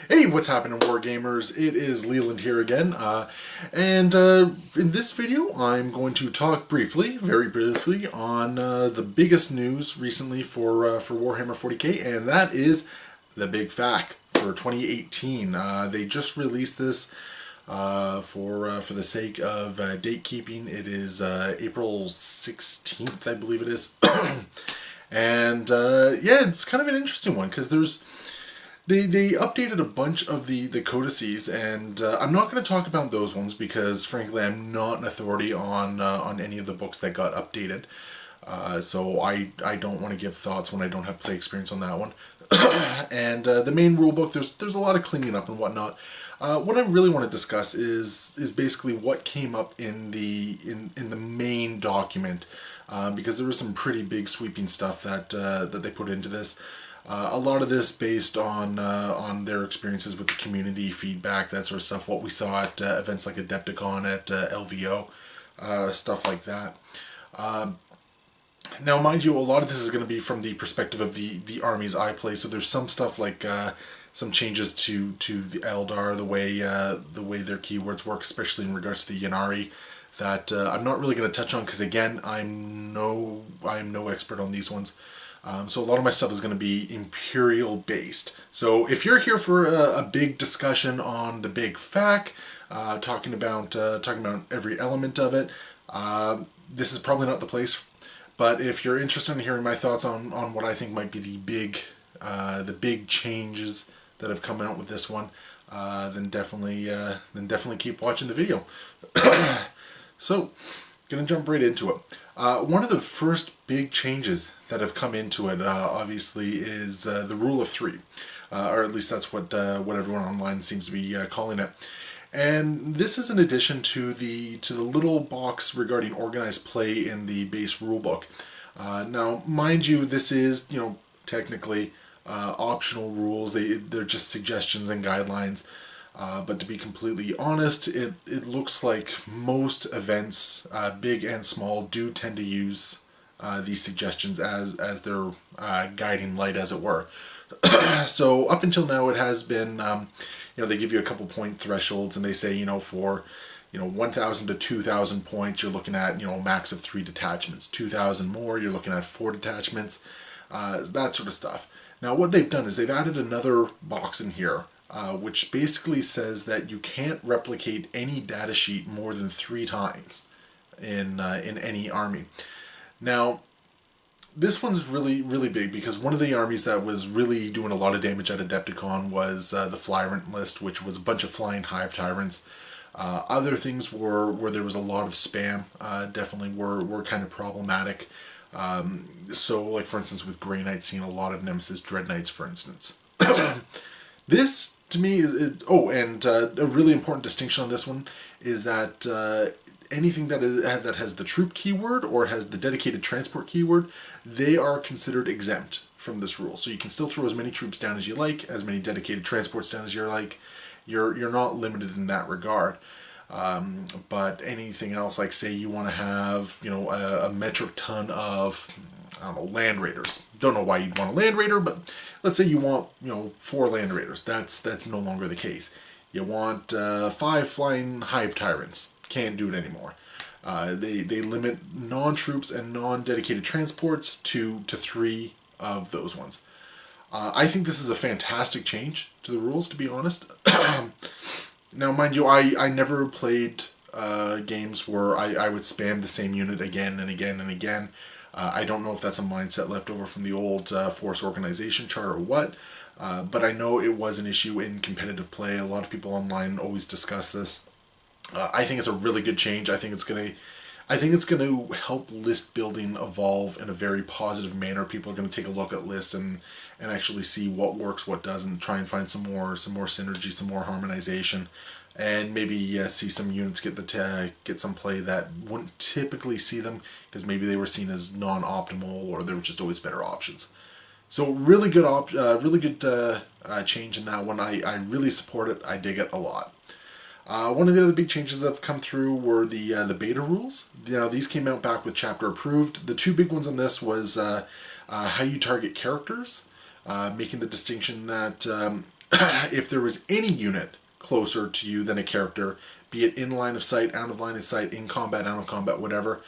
Hey, what's happening, Wargamers? It is Leland here again, and in this video I'm going to talk briefly, very briefly, on the biggest news recently for Warhammer 40k, and that is the Big FAQ for 2018. They just released this for the sake of date keeping. It is April 16th, I believe it is, and yeah, it's kind of an interesting one because they updated a bunch of the codices, and I'm not going to talk about those ones because, frankly, I'm not an authority on any of the books that got updated. So I don't want to give thoughts when I don't have play experience on that one. And the main rule book, there's a lot of cleaning up and whatnot. What I really want to discuss is basically what came up in the main document, because there was some pretty big sweeping stuff that they put into this. A lot of this based on their experiences with the community feedback, that sort of stuff. What we saw at events like Adepticon, at LVO, stuff like that. Now, mind you, a lot of this is going to be from the perspective of the armies I play. So there's some stuff like some changes to the Eldar, the way their keywords work, especially in regards to the Yanari, that I'm not really going to touch on because, again, I'm no expert on these ones. So a lot of my stuff is going to be Imperial based. So if you're here for a big discussion on the Big FAQ, talking about every element of it, this is probably not the place. But if you're interested in hearing my thoughts on what I think might be the big changes that have come out with this one, then definitely keep watching the video. So, gonna jump right into it. One of the first big changes that have come into it, obviously, is the rule of three, or at least that's what everyone online seems to be calling it. And this is in addition to the little box regarding organized play in the base rulebook. Now, mind you, this is technically optional rules. They're just suggestions and guidelines. But to be completely honest, it looks like most events, big and small, do tend to use these suggestions as their guiding light, as it were. So up until now, it has been, they give you a couple point thresholds, and they say, for 1,000 to 2,000 points, you're looking at a max of 3 detachments. 2,000 more, you're looking at 4 detachments. That sort of stuff. Now, what they've done is they've added another box in here, which basically says that you can't replicate any data sheet more than 3 times in any army. Now, this one's really, really big because one of the armies that was really doing a lot of damage at Adepticon was the Flyrant list, which was a bunch of flying hive tyrants. Other things where there was a lot of spam, definitely were kind of problematic. So, like, for instance, with Grey Knights, seeing a lot of Nemesis Dread Knights, for instance. This, to me, is a really important distinction on this one is that anything that has the troop keyword or has the dedicated transport keyword, they are considered exempt from this rule. So you can still throw as many troops down as you like, as many dedicated transports down as you like. You're not limited in that regard. But anything else, like say you want to have a metric ton of, I don't know, Land Raiders. Don't know why you'd want a Land Raider, but let's say you want 4 Land Raiders. That's no longer the case. You want 5 flying hive tyrants. Can't do it anymore. They limit non-troops and non-dedicated transports to 3 of those ones. I think this is a fantastic change to the rules, to be honest. Now, mind you, I never played games where I would spam the same unit again and again and again. I don't know if that's a mindset left over from the old force organization chart or what, but I know it was an issue in competitive play. A lot of people online always discuss this. I think it's a really good change. I think it's gonna help list building evolve in a very positive manner. People are gonna take a look at lists and actually see what works, what doesn't, try and find some more synergy, some more harmonization, and maybe see some units get some play that wouldn't typically see them because maybe they were seen as non-optimal or there were just always better options. So really good change in that one. I really support it. I dig it a lot. One of the other big changes that have come through were the beta rules. These came out back with chapter approved. The 2 big ones on this was how you target characters, making the distinction that if there was any unit closer to you than a character, be it in line of sight, out of line of sight, in combat, out of combat, whatever,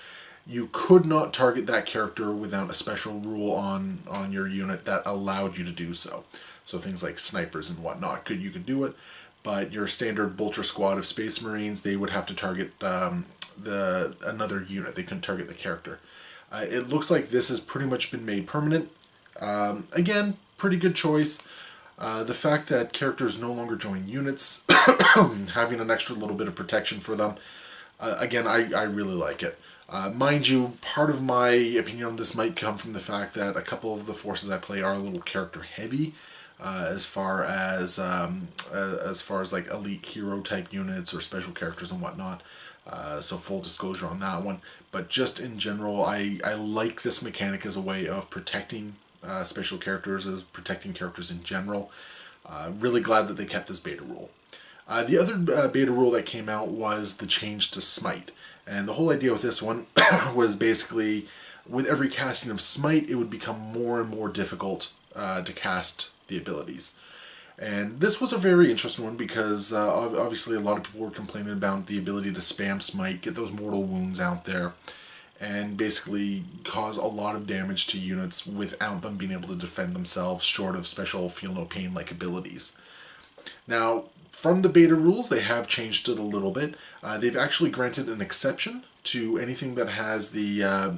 you could not target that character without a special rule on your unit that allowed you to do so. So things like snipers and whatnot, you could do it, but your standard Bolter squad of Space Marines, they would have to target another unit. They couldn't target the character. It looks like this has pretty much been made permanent. Again, pretty good choice. The fact that characters no longer join units, having an extra little bit of protection for them, again, I really like it. Mind you, part of my opinion on this might come from the fact that a couple of the forces I play are a little character heavy, as far as like elite hero type units or special characters and whatnot. So full disclosure on that one. But just in general, I like this mechanic as a way of protecting special characters, as protecting characters in general. Really glad that they kept this beta rule. The other beta rule that came out was the change to smite. And the whole idea with this one was basically, with every casting of smite, it would become more and more difficult to cast the abilities. And this was a very interesting one because obviously a lot of people were complaining about the ability to spam smite, get those mortal wounds out there, and basically cause a lot of damage to units without them being able to defend themselves, short of special feel no pain like abilities. Now, from the beta rules, they have changed it a little bit. They've actually granted an exception to anything that has the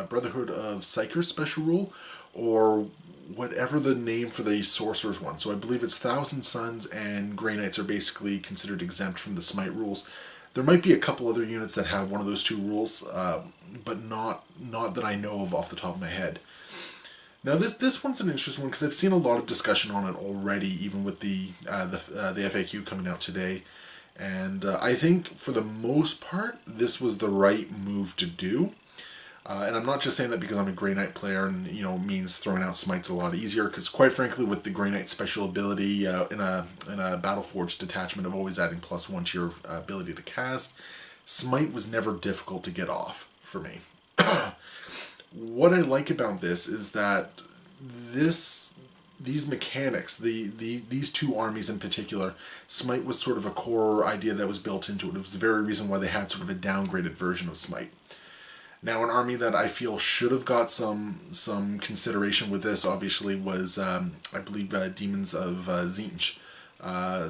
Brotherhood of Psychers special rule, or whatever the name for the Sorcerer's one. So I believe it's Thousand Suns and Grey Knights are basically considered exempt from the smite rules. There might be a couple other units that have one of those two rules, but not that I know of off the top of my head. Now this one's an interesting one because I've seen a lot of discussion on it already, even with the FAQ coming out today, and I think for the most part this was the right move to do. And I'm not just saying that because I'm a Grey Knight player and, means throwing out smites a lot easier, because quite frankly with the Grey Knight special ability in a Battleforged detachment of always adding +1 to your ability to cast, smite was never difficult to get off for me. What I like about this is that these mechanics, these two armies in particular, smite was sort of a core idea that was built into it. It was the very reason why they had sort of a downgraded version of smite. Now, an army that I feel should have got some consideration with this, obviously, was, I believe, Demons of Tzeentch.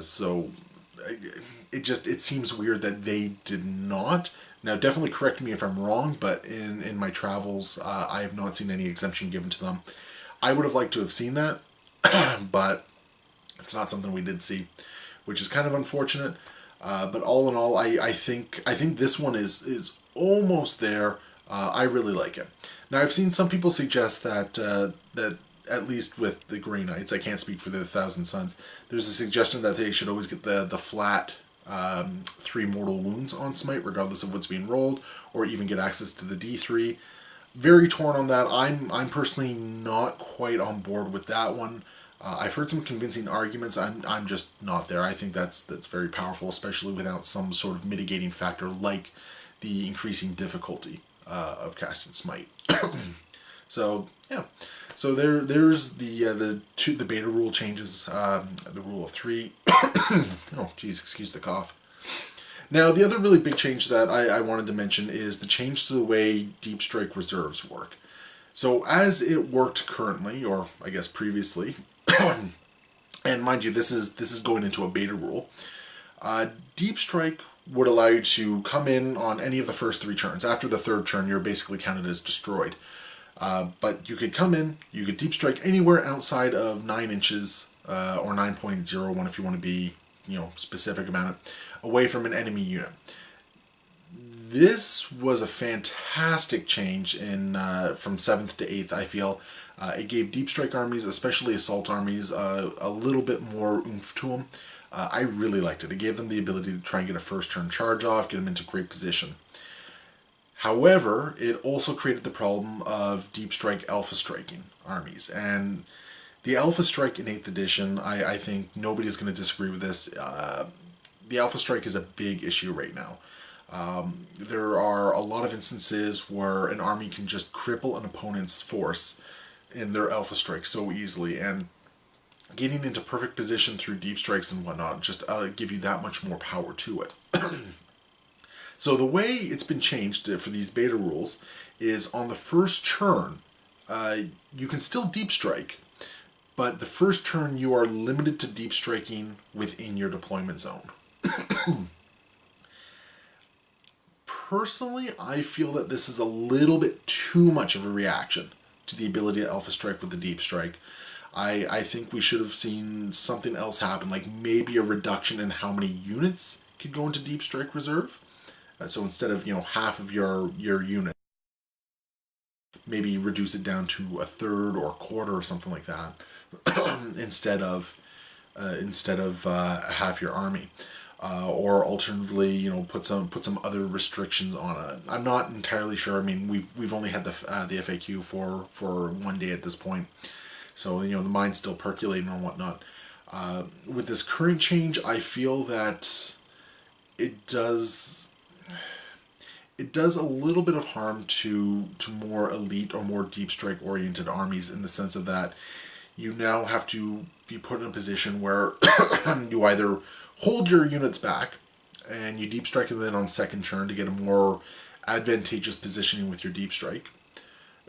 So, it seems weird that they did not. Now, definitely correct me if I'm wrong, but in my travels, I have not seen any exemption given to them. I would have liked to have seen that, but it's not something we did see, which is kind of unfortunate. But all in all, I think this one is almost there. I really like it. Now, I've seen some people suggest that at least with the Grey Knights, I can't speak for the Thousand Suns, there's a suggestion that they should always get the flat 3 mortal wounds on smite, regardless of what's being rolled, or even get access to the D3. Very torn on that. I'm personally not quite on board with that one. I've heard some convincing arguments. I'm just not there. I think that's very powerful, especially without some sort of mitigating factor like the increasing difficulty of casting smite. So yeah, so there's the beta rule changes, the rule of 3. Oh geez, excuse the cough. Now the other really big change that I wanted to mention is the change to the way Deep Strike reserves work. So as it worked currently, or I guess previously, and mind you, this is going into a beta rule. Deep Strike would allow you to come in on any of the first 3 turns. After the 3rd turn, you're basically counted as destroyed. But you could come in, you could Deep Strike anywhere outside of 9 inches, or 9.01 if you want to be, specific about it, away from an enemy unit. This was a fantastic change in from 7th to 8th, I feel. It gave Deep Strike armies, especially assault armies, a little bit more oomph to them. I really liked it. It gave them the ability to try and get a first turn charge off, get them into great position. However, it also created the problem of Deep Strike Alpha Striking armies. And the Alpha Strike in 8th edition, I think nobody's going to disagree with this. The Alpha Strike is a big issue right now. There are a lot of instances where an army can just cripple an opponent's force in their Alpha Strike so easily. And getting into perfect position through deep strikes and whatnot just give you that much more power to it. So the way it's been changed for these beta rules is on the first turn, you can still deep strike, but the first turn you are limited to deep striking within your deployment zone. Personally, I feel that this is a little bit too much of a reaction to the ability to alpha strike with the deep strike. I think we should have seen something else happen, like maybe a reduction in how many units could go into deep strike reserve. So instead of half of your unit, maybe reduce it down to a third or a quarter or something like that, instead of half your army. Or alternatively, put some other restrictions on it. I'm not entirely sure. I mean, we've only had the FAQ for 1 day at this point, so the mind's still percolating and whatnot. With this current change, I feel that it does a little bit of harm to more elite or more deep strike oriented armies, in the sense of that you now have to be put in a position where you either hold your units back and you deep strike them in on second turn to get a more advantageous positioning with your deep strike,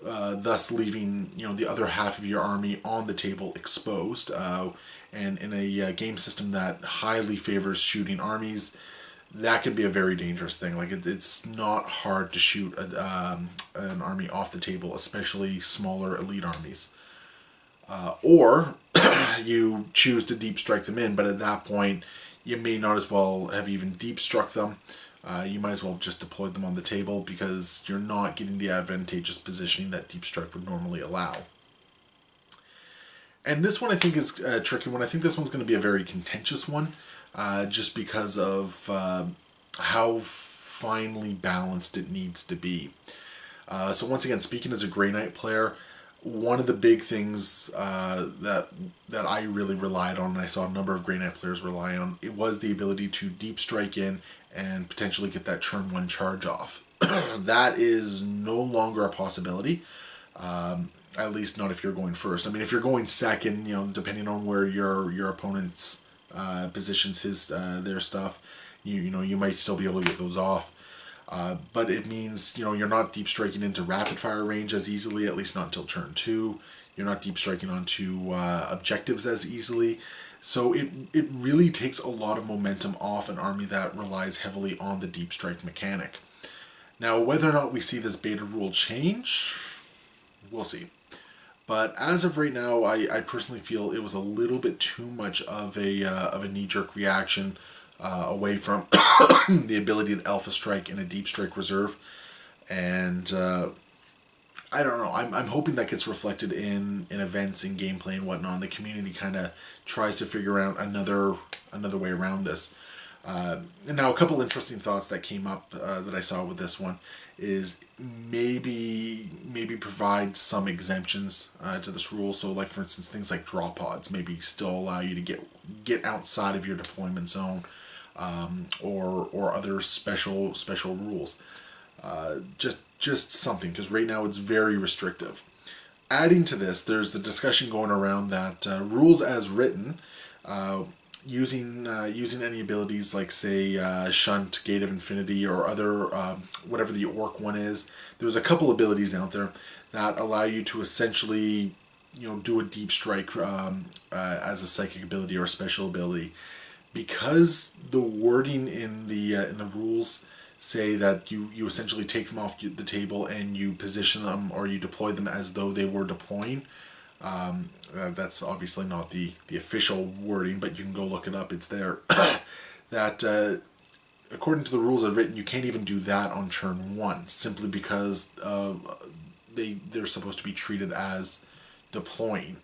thus leaving the other half of your army on the table exposed. And in a game system that highly favors shooting armies, that can be a very dangerous thing. Like it's not hard to shoot an army off the table, especially smaller elite armies. Or you choose to deep strike them in, but at that point you may not as well have even deep struck them. You might as well have just deployed them on the table, because you're not getting the advantageous positioning that deep strike would normally allow. And this one I think is a tricky one. I think this one's going to be a very contentious one, just because of how finely balanced it needs to be. So once again, speaking as a Grey Knight player, one of the big things that I really relied on, and I saw a number of Grey Knight players rely on, it was the ability to deep strike in and potentially get that turn 1 charge off. That is no longer a possibility, at least not if you're going first. I mean, if you're going second, depending on where your opponent's positions their stuff, you might still be able to get those off. But it means, you're not deep striking into rapid fire range as easily, at least not until turn 2. You're not deep striking onto objectives as easily. So it really takes a lot of momentum off an army that relies heavily on the deep strike mechanic. Now, whether or not we see this beta rule change, we'll see. But as of right now, I personally feel it was a little bit too much of a knee-jerk reaction away from the ability to alpha strike in a deep strike reserve. And I don't know, I'm hoping that gets reflected in events and gameplay and whatnot, and the community kind of tries to figure out another way around this. Now, a couple interesting thoughts that came up that I saw with this one is maybe provide some exemptions to this rule. So, like for instance, things like draw pods maybe still allow you to get outside of your deployment zone, or other special rules. Just something, because right now it's very restrictive. Adding to this, there's the discussion going around that rules as written, using any abilities like, say, Shunt, Gate of Infinity, or other whatever the Orc one is. There's a couple abilities out there that allow you to essentially do a deep strike as a psychic ability or a special ability. Because the wording in the rules say that you essentially take them off the table and you position them or you deploy them as though they were deploying. That's obviously not the official wording, but you can go look it up. It's there. That according to the rules as written, you can't even do that on turn 1, simply because they're supposed to be treated as deploying.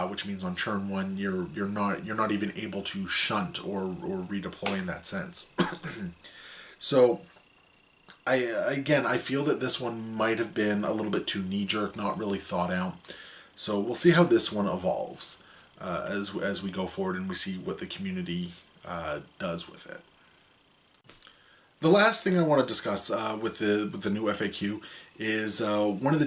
Which means on turn 1 you're not even able to shunt or redeploy in that sense. So I feel that this one might have been a little bit too knee-jerk, not really thought out. So we'll see how this one evolves as we go forward and we see what the community does with it. The last thing I want to discuss with the new FAQ is one of the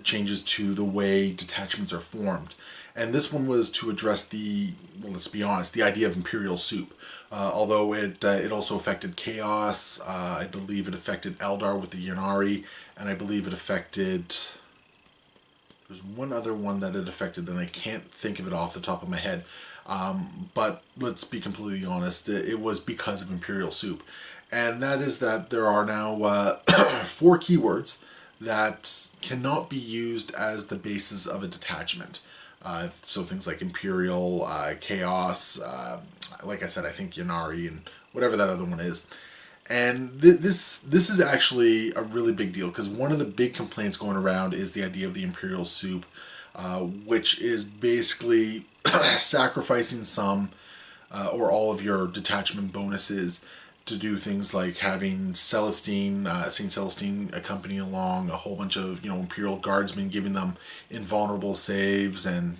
changes to the way detachments are formed, and this one was to address well, let's be honest, the idea of Imperial soup. Although it also affected Chaos, I believe it affected Eldar with the Ynnari, and I believe it affected. There's one other one that it affected, and I can't think of it off the top of my head. But let's be completely honest, it was because of Imperial soup. And that is that there are now 4 keywords that cannot be used as the basis of a detachment. So things like Imperial, Chaos, like I said, I think Ynnari, and whatever that other one is. And this is actually a really big deal, because one of the big complaints going around is the idea of the Imperial soup, which is basically sacrificing some or all of your detachment bonuses to do things like having Celestine, Saint Celestine accompanying along, a whole bunch of Imperial guardsmen giving them invulnerable saves and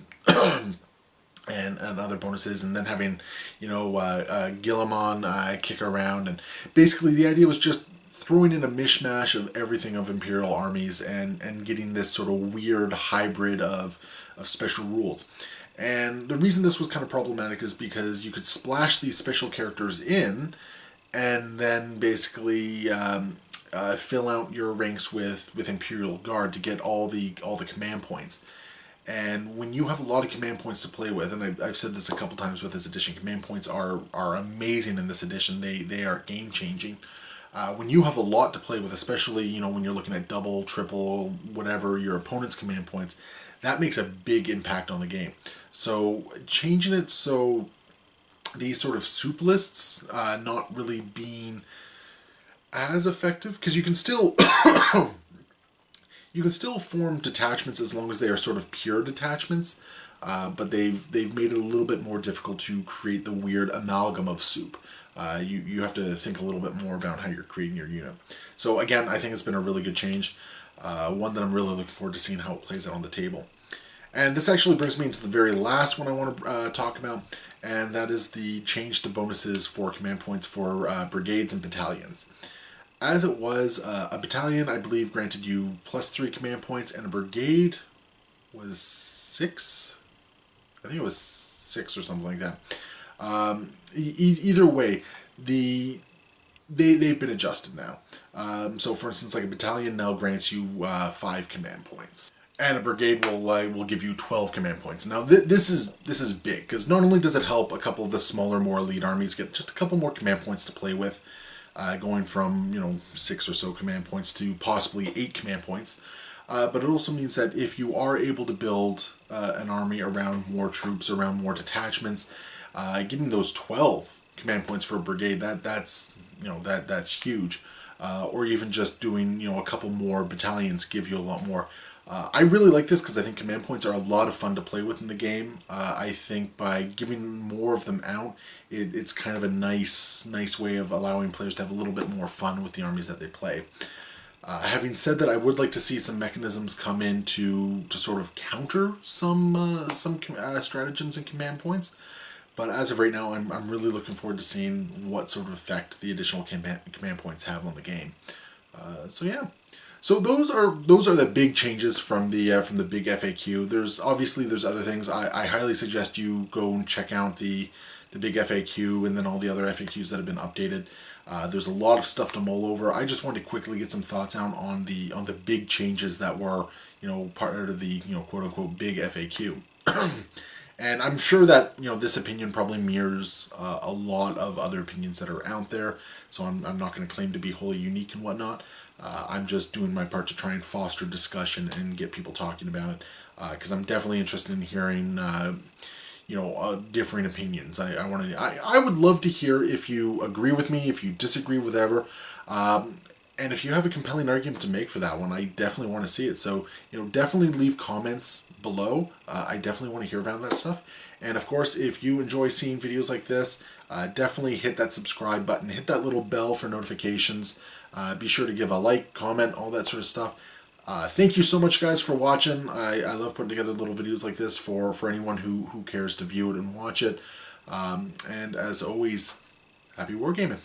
and other bonuses, and then having Guilliman kick around, and basically the idea was just throwing in a mishmash of everything of Imperial armies and getting this sort of weird hybrid of special rules. And the reason this was kind of problematic is because you could splash these special characters in and then basically fill out your ranks with Imperial Guard to get all the command points. And when you have a lot of command points to play with, and I've said this a couple times with this edition, command points are amazing in this edition. They are game changing. When you have a lot to play with, especially when you're looking at double, triple, whatever your opponent's command points, that makes a big impact on the game. So changing it so these sort of soup lists not really being as effective, because you can still you can still form detachments as long as they are sort of pure detachments, but they've made it a little bit more difficult to create the weird amalgam of soup. You have to think a little bit more about how you're creating your unit. So again, I think it's been a really good change, one that I'm really looking forward to seeing how it plays out on the table. And this actually brings me into the very last one I want to talk about, and that is the change to bonuses for command points for brigades and battalions. As it was, a battalion, I believe, granted you +3 command points, and a brigade was 6? I think it was 6 or something like that. Either way, they've been adjusted now. So, for instance, like a battalion now grants you 5 command points, and a brigade will give you 12 command points. Now, this is big, because not only does it help a couple of the smaller, more elite armies get just a couple more command points to play with, going from 6 or so command points to possibly 8 command points. But it also means that if you are able to build an army around more troops, around more detachments, getting those 12 command points for a brigade, that's huge. Or even just doing a couple more battalions give you a lot more. I really like this because I think command points are a lot of fun to play with in the game. I think by giving more of them out, it's kind of a nice way of allowing players to have a little bit more fun with the armies that they play. Having said that, I would like to see some mechanisms come in to sort of counter some stratagems and command points. But as of right now, I'm really looking forward to seeing what sort of effect the additional command points have on the game. So yeah. So those are the big changes from the big FAQ. There's other things. I highly suggest you go and check out the big FAQ and then all the other FAQs that have been updated. There's a lot of stuff to mull over. I just wanted to quickly get some thoughts out on the big changes that were part of the quote unquote big FAQ. And I'm sure that this opinion probably mirrors a lot of other opinions that are out there. So I'm not going to claim to be wholly unique and whatnot. I'm just doing my part to try and foster discussion and get people talking about it, because I'm definitely interested in hearing differing opinions. I would love to hear if you agree with me, if you disagree, whatever. And if you have a compelling argument to make for that one, I definitely want to see it. So, definitely leave comments below. I definitely want to hear about that stuff. And of course, if you enjoy seeing videos like this, definitely hit that subscribe button, hit that little bell for notifications. Be sure to give a like, comment, all that sort of stuff. Thank you so much, guys, for watching. I love putting together little videos like this for anyone who cares to view it and watch it. And as always, happy wargaming.